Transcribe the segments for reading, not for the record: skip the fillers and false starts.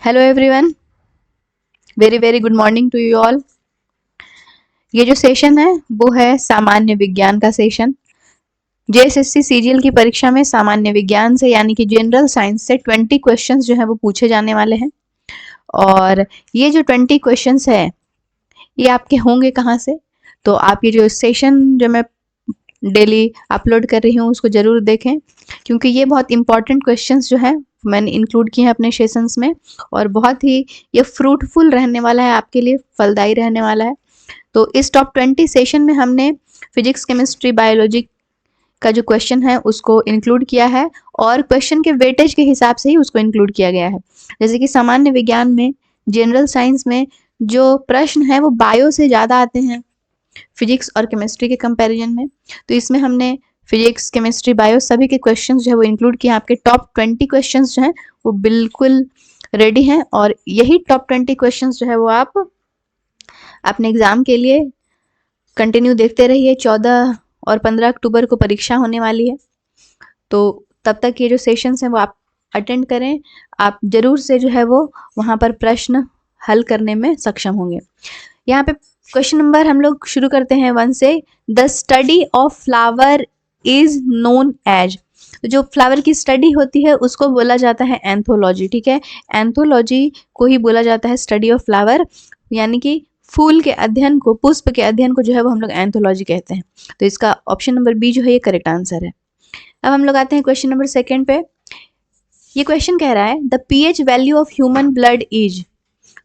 Hello everyone, very very good morning to you all. ये जो session है वो है सामान्य विज्ञान का सेशन। जेएसएससी सीजीएल की परीक्षा में सामान्य विज्ञान से यानी कि जनरल साइंस से 20 क्वेश्चंस जो है वो पूछे जाने वाले हैं। और ये जो 20 क्वेश्चंस है ये आपके होंगे कहाँ से? तो आप ये जो सेशन जो मैं डेली अपलोड कर रही हूँ उसको ज़रूर देखें, क्योंकि ये बहुत इंपॉर्टेंट क्वेश्चंस जो हैं मैंने इंक्लूड किए हैं अपने सेशंस में। और बहुत ही ये फ्रूटफुल रहने वाला है, आपके लिए फलदायी रहने वाला है। तो इस टॉप 20 सेशन में हमने फिजिक्स, केमिस्ट्री, बायोलॉजी का जो क्वेश्चन है उसको इंक्लूड किया है, और क्वेश्चन के वेटेज के हिसाब से ही उसको इंक्लूड किया गया है। जैसे कि सामान्य विज्ञान में, जनरल साइंस में जो प्रश्न है वो बायो से ज़्यादा आते हैं फिजिक्स और केमिस्ट्री के कंपैरिजन में। तो इसमें हमने फिजिक्स, केमिस्ट्री, बायो सभी के क्वेश्चंस जो है वो इंक्लूड किए हैं। आपके टॉप 20 क्वेश्चंस जो हैं वो बिल्कुल रेडी हैं, और यही टॉप 20 क्वेश्चंस जो है वो आप अपने एग्जाम के लिए कंटिन्यू देखते रहिए। 14 और 15 अक्टूबर को परीक्षा होने वाली है, तो तब तक ये जो सेशंस हैं वो आप अटेंड करें। आप जरूर से जो है वो वहाँ पर प्रश्न हल करने में सक्षम होंगे। यहाँ पे क्वेश्चन नंबर हम लोग शुरू करते हैं 1 से। The study of flower is known as. तो जो फ्लावर की स्टडी होती है उसको बोला जाता है एंथोलॉजी। ठीक है, एंथोलॉजी को ही बोला जाता है स्टडी ऑफ फ्लावर, यानी कि फूल के अध्ययन को, पुष्प के अध्ययन को जो है वो हम लोग एंथोलॉजी कहते हैं। तो इसका ऑप्शन नंबर बी जो है ये करेक्ट आंसर है। अब हम लोग आते हैं क्वेश्चन नंबर 2 पे। ये क्वेश्चन कह रहा है the pH value of human blood is.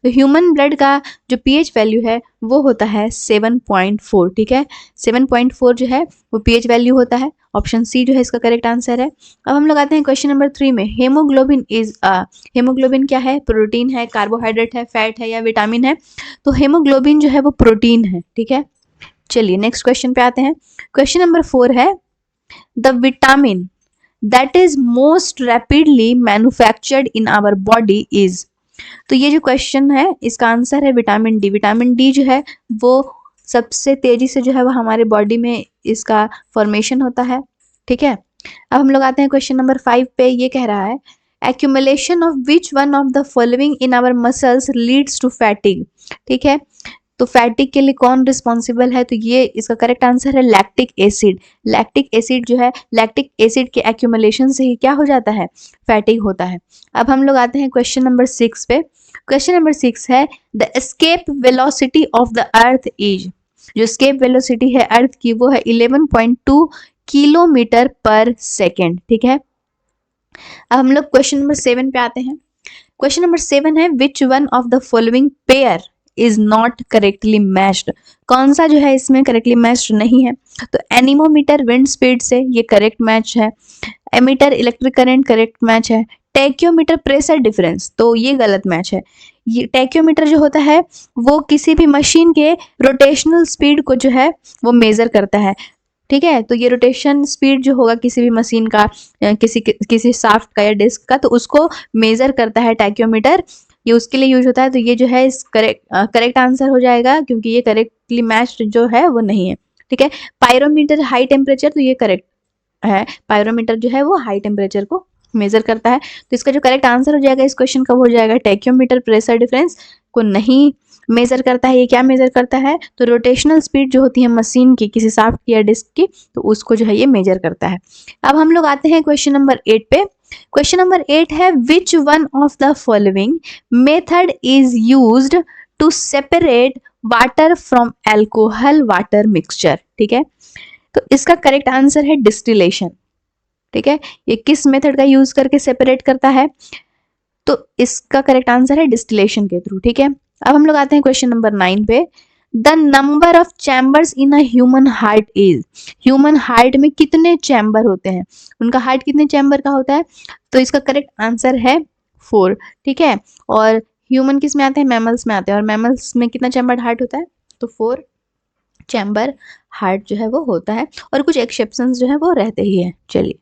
तो ह्यूमन ब्लड का जो पीएच वैल्यू है वो होता है 7.4। ठीक है, 7.4 जो है वो पीएच वैल्यू होता है। ऑप्शन सी जो है इसका करेक्ट आंसर है। अब हम लोग आते हैं क्वेश्चन नंबर 3 में। हेमोग्लोबिन इज हेमोग्लोबिन क्या है? प्रोटीन है, कार्बोहाइड्रेट है, फैट है या विटामिन है? तो हेमोग्लोबिन जो है वो प्रोटीन है। ठीक है, चलिए नेक्स्ट क्वेश्चन पे आते हैं। क्वेश्चन नंबर 4 है the vitamin that is most rapidly manufactured in our body is. तो ये जो क्वेश्चन है इसका आंसर है विटामिन डी। विटामिन डी जो है वो सबसे तेजी से जो है वो हमारे बॉडी में इसका फॉर्मेशन होता है। ठीक है, अब हम लोग आते हैं क्वेश्चन नंबर 5 पे। ये कह रहा है accumulation of which one of the following in our muscles leads to fatigue. ठीक है, तो फैटिक के लिए कौन रिस्पॉन्सिबल है? तो ये इसका करेक्ट आंसर है लैक्टिक एसिड। लैक्टिक एसिड जो है, लैक्टिक एसिड के एक्यूमुलेशन से ही क्या हो जाता है? फैटिक होता है। अब हम लोग आते हैं क्वेश्चन नंबर 6 पे। क्वेश्चन नंबर 6 है the escape velocity of the earth is. जो एस्केप वेलोसिटी है अर्थ की वो है 11.2 किलोमीटर पर सेकेंड। ठीक है, अब हम लोग क्वेश्चन नंबर 7 पे आते हैं। क्वेश्चन नंबर 7 है which one of the following pair is not correctly matched. कौन सा जो है इसमें करेक्टली मैच्ड नहीं है? तो एनीमोमीटर विंड स्पीड से ये करेक्ट मैच है। Ammeter electric current correct match है। टैक्योमीटर प्रेशर डिफरेंस तो ये गलत मैच है। ये टैक्योमीटर जो होता है वो किसी भी मशीन के रोटेशनल स्पीड को जो है वो मेजर करता है। ठीक है, तो ये रोटेशन स्पीड जो होगा किसी भी मशीन का, किसी शाफ्ट का या डिस्क का, तो उसको मेजर करता है टैक्योमीटर। ये उसके लिए यूज होता है। तो ये जो है इस करेक्ट आंसर हो जाएगा, क्योंकि ये करेक्टली मैच्ड जो है वो नहीं है। ठीक है, पायरोमीटर हाई टेम्परेचर, तो ये करेक्ट है। पायरोमीटर जो है वो हाई टेम्परेचर को मेजर करता है। तो इसका जो करेक्ट आंसर हो जाएगा इस क्वेश्चन का हो जाएगा टैक्योमीटर प्रेशर डिफरेंस को नहीं मेजर करता है। ये क्या मेजर करता है? तो रोटेशनल स्पीड जो होती है मशीन की, किसी शाफ्ट की या डिस्क की, तो उसको जो है ये मेजर करता है। अब हम लोग आते हैं क्वेश्चन नंबर 8 पे। क्वेश्चन नंबर 8 है which one of the following method is used to separate water from alcohol water mixture. ठीक है, तो इसका करेक्ट आंसर है डिस्टिलेशन। ठीक है, ये किस मेथड का यूज करके सेपरेट करता है? तो इसका करेक्ट आंसर है डिस्टिलेशन के थ्रू। ठीक है, अब हम लोग आते हैं क्वेश्चन नंबर 9 पे। The number of chambers in a human heart is. Human heart में कितने चैम्बर होते हैं? उनका हार्ट कितने चैम्बर का होता है? तो इसका करेक्ट आंसर है 4। ठीक है, और ह्यूमन किस में आते हैं? मैमल्स में आते हैं। और मैमल्स में कितना चैम्बर्ड हार्ट होता है? तो 4 चैम्बर हार्ट जो है वो होता है, और कुछ एक्सेप्शंस जो है वो रहते ही हैं। चलिए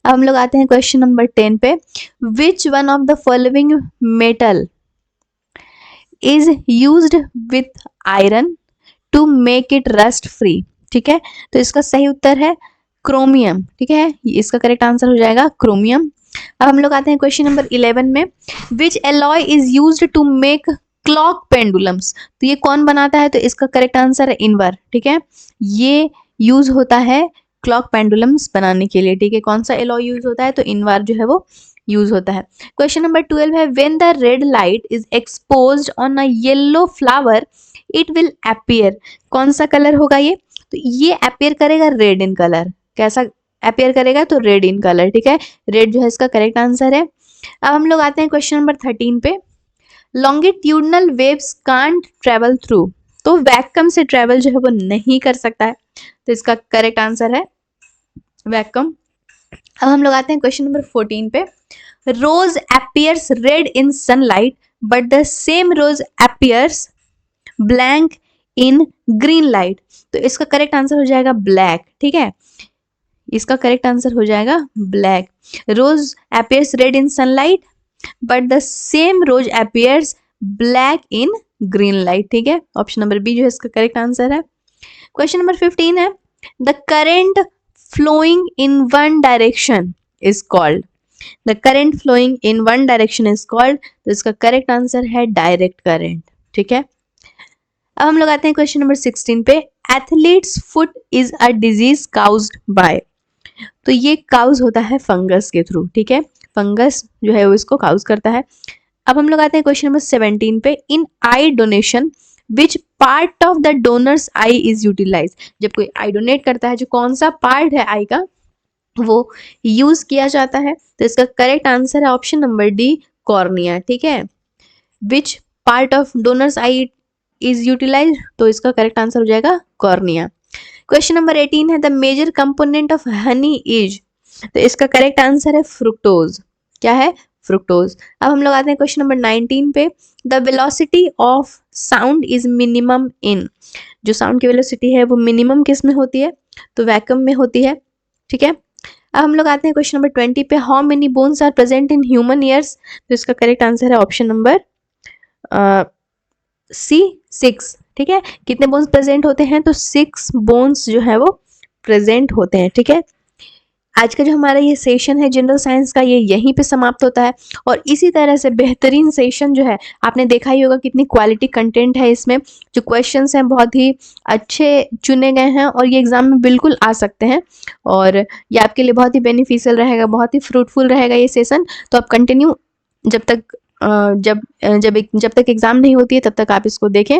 अब हम लोग आते हैं क्वेश्चन नंबर 10 पे। Which one of the following metal is used with iron to make it rust free. ठीक है, तो इसका सही उत्तर है क्रोमियम। ठीक है, इसका करेक्ट आंसर हो जाएगा क्रोमियम। अब हम लोग आते हैं क्वेश्चन नंबर 11 में, which alloy is used to make clock pendulums. तो ये कौन बनाता है, तो इसका करेक्ट आंसर है इनवर। ठीक है, ये यूज होता है क्लॉक पेंडुलम्स बनाने के लिए। ठीक है, कौन सा एलॉय यूज होता है, तो इनवार जो है वो यूज होता है। क्वेश्चन नंबर 12 है, when the red light is exposed on a yellow flower it will appear. कौन सा कलर होगा ये, तो ये अपीयर करेगा रेड इन कलर। कैसा अपीयर करेगा, तो रेड इन कलर। ठीक है, रेड जो है इसका करेक्ट आंसर है। अब हम लोग आते हैं क्वेश्चन नंबर 13 पे, longitudinal waves can't travel through. तो वैक्यूम से ट्रेवल जो है वो नहीं कर सकता है, तो इसका करेक्ट आंसर है वैक्यूम। अब हम लोग आते हैं क्वेश्चन नंबर 14 पे, rose appears red in sunlight but the same rose appears blank in green light. तो इसका करेक्ट आंसर हो जाएगा ब्लैक। ठीक है, इसका करेक्ट आंसर हो जाएगा black. Rose appears red in sunlight but the same rose appears black in green light. ठीक है, ऑप्शन नंबर बी जो है इसका करेक्ट आंसर है। क्वेश्चन नंबर 15 है, the current flowing in one direction is called. The current flowing in one direction is called, तो इसका correct answer है डायरेक्ट करेंट। ठीक है, अब हम लोग आते हैं क्वेश्चन नंबर 16 पे, athletes foot is a disease caused bye. तो ये काउज होता है फंगस के थ्रू। ठीक है, फंगस जो है वो इसको काउज करता है। अब हम लोग आते हैं क्वेश्चन नंबर 17 पे, in I donation which part of the donors I is utilise. जब कोई आई डोनेट करता है, जो कौन सा पार्ट है आई का वो यूज किया जाता है, तो इसका करेक्ट आंसर है ऑप्शन नंबर डी, कॉर्निया। ठीक है, which part of donors I is utilise, तो इसका करेक्ट आंसर हो जाएगा कॉर्निया। क्वेश्चन नंबर 18 है, the major component of honey is. तो इसका करेक्ट आंसर है फ्रुक्टोज। क्या है, फ्रुक्टोज। अब हम लोग आते हैं क्वेश्चन नंबर 19 पे, the velocity of sound is minimum in. जो साउंड की वेलोसिटी है वो मिनिमम किस में होती है, तो वैक्यूम में होती है। ठीक है, अब हम लोग आते हैं क्वेश्चन नंबर 20 पे, how many bones are present in human ears. तो इसका करेक्ट आंसर है ऑप्शन नंबर सी, 6। ठीक है, कितने बोन्स प्रेजेंट होते हैं, तो 6 बोन्स जो है वो प्रेजेंट होते हैं। ठीक है, आज का जो हमारा ये सेशन है जनरल साइंस का, ये यहीं पे समाप्त होता है। और इसी तरह से बेहतरीन सेशन जो है, आपने देखा ही होगा कितनी क्वालिटी कंटेंट है इसमें। जो क्वेश्चंस हैं बहुत ही अच्छे चुने गए हैं और ये एग्जाम में बिल्कुल आ सकते हैं, और ये आपके लिए बहुत ही बेनिफिशियल रहेगा, बहुत ही फ्रूटफुल रहेगा ये सेशन। तो आप कंटिन्यू जब तक जब तक एग्जाम नहीं होती है तब तक आप इसको देखें,